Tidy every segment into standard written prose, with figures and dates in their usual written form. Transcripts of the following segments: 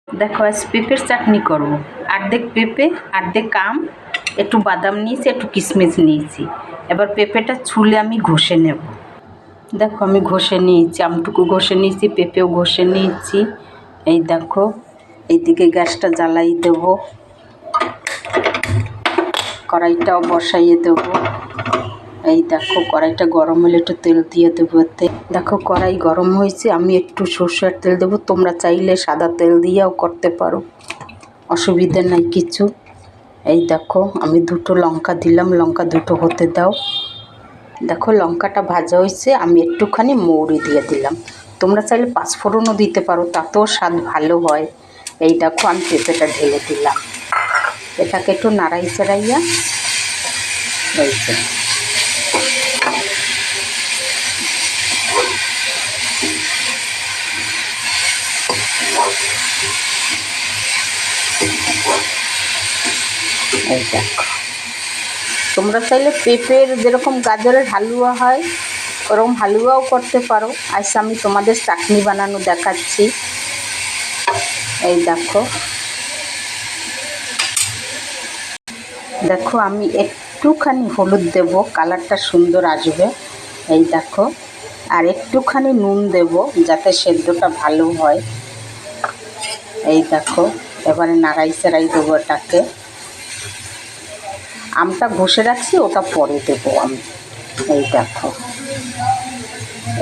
দেখো আজ পেঁপের চাটনি করব। অর্ধেক পেঁপে, অর্ধেক আম, একটু বাদাম নিয়েছি, একটু কিশমিশ নিয়েছি। এবার পেঁপেটা ছুলে আমি ঘষে নেব। দেখো আমি ঘষে নিয়েছি, আমটুকু ঘষে নিয়েছি, পেঁপেও ঘষে নিয়েছি। এই দেখো, এইদিকে গ্যাসটা জ্বালাই দেব, কড়াইটাও বসাইয়ে দেবো। এই দেখো কড়াইটা গরম হলে একটু তেল দিয়ে দেবো এতে। দেখো কড়াই গরম হয়েছে, আমি একটু সরষের তেল দেবো। তোমরা চাইলে সাদা তেল দিয়েও করতে পারো, অসুবিধা নাই কিছু। এই দেখো আমি দুটো লঙ্কা দিলাম, লঙ্কা দুটো হতে দাও। দেখো লঙ্কাটা ভাজা হয়েছে, আমি একটুখানি মৌরি দিয়ে দিলাম। তোমরা চাইলে পাঁচফোড়নও দিতে পারো, তাতেও স্বাদ ভালো হয়। এই দেখো আমি পেঁপেটা ঢেলে দিলাম, এটাকে একটু নাড়াই চাড়াইয়া হয়েছে। এই দেখো তোমরা চাইলে পেঁপের যেরকম গাজরের হালুয়া হয় ওরকম হালুয়াও করতে পারো। আজ আমি তোমাদের চাটনি বানানো দেখাচ্ছি। এই দেখো, দেখো আমি একটুখানি হলুদ দেব, কালারটা সুন্দর আসবে। এই দেখো, আর একটুখানি নুন দেব যাতে সেদ্ধটা ভালো হয়। এই দেখো এবারে নাড়াই চাড়াই দেবো এটাকে। আমটা ঘষে রাখছি, ওটা পরে দেবো আমি। এই দেখো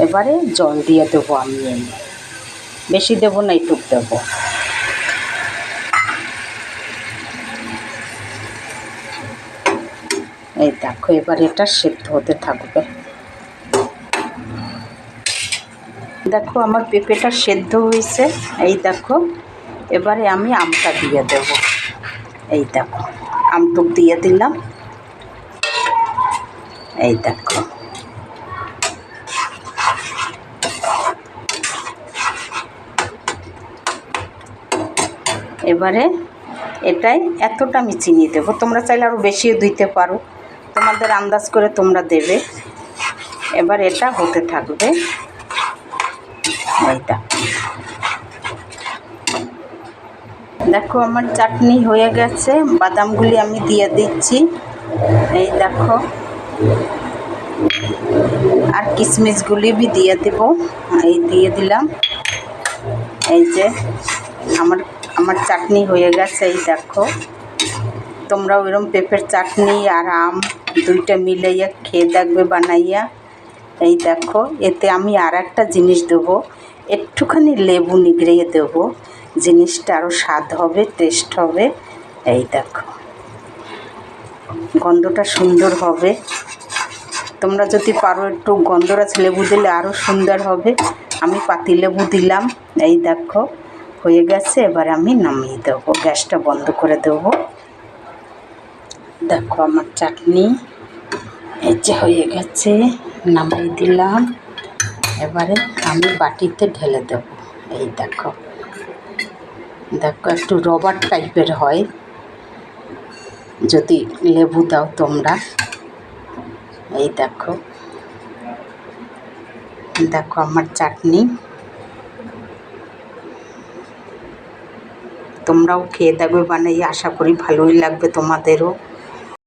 এবারে জল দিয়ে দেবো আমি, এই বেশি দেবো না, এইটুক দেবো। এই দেখো এবারে এটা সেদ্ধ হতে থাকবে। দেখো আমার পেঁপেটা সেদ্ধ হয়েছে। এই দেখো এবারে আমি আমটা দিয়ে দেব। এই দেখো আমটুক দিয়ে দিলাম। এই দেখো এবারে এটাই এতটা আমি চিনি দেবো, তোমরা চাইলে আরও বেশিও দিতে পারো, তোমাদের আন্দাজ করে তোমরা দেবে। এবার এটা হতে থাকবে। এই দেখো আমার চাটনি হয়ে গেছে, বাদামগুলি আমি দিয়ে দিচ্ছি। এই দেখো আর কিশমিশগুলি বি দিয়ে দেব। এই দিয়ে দিলাম। এই যে আমার চাটনি হয়ে গেছে। এই দেখো তোমরা ওইরকম পেঁপের চাটনি আর আম দুইটা মিলাইয়া খেয়ে দেখবে বানাইয়া। এই দেখো এতে আমি আর একটা জিনিস দেবো, একটুখানি লেবু নিগড়িয়ে দেবো, জিনিসটা আরও স্বাদ হবে, টেস্ট হবে। এই দেখো গন্ধটা সুন্দর হবে। তোমরা যদি পারো একটু গন্ধরাজ লেবু দিলে আরও সুন্দর হবে। আমি পাতিলেবু দিলাম। এই দেখো হয়ে গেছে, এবার আমি নামিয়ে দেবো, গ্যাসটা বন্ধ করে দেবো। দেখো আমার চাটনি এই যে হয়ে গেছে, নামিয়ে দিলাম। এবারে আমি বাটিতে ঢেলে দেব। এই দেখো, দেখো একটু রবার টাইপের হয় যদি লেবু দাও তোমরা। এই দেখো, দেখো আমার চাটনি। তোমরাও খেয়ে দেখবে বানাই, আশা করি ভালোই লাগবে তোমাদেরও।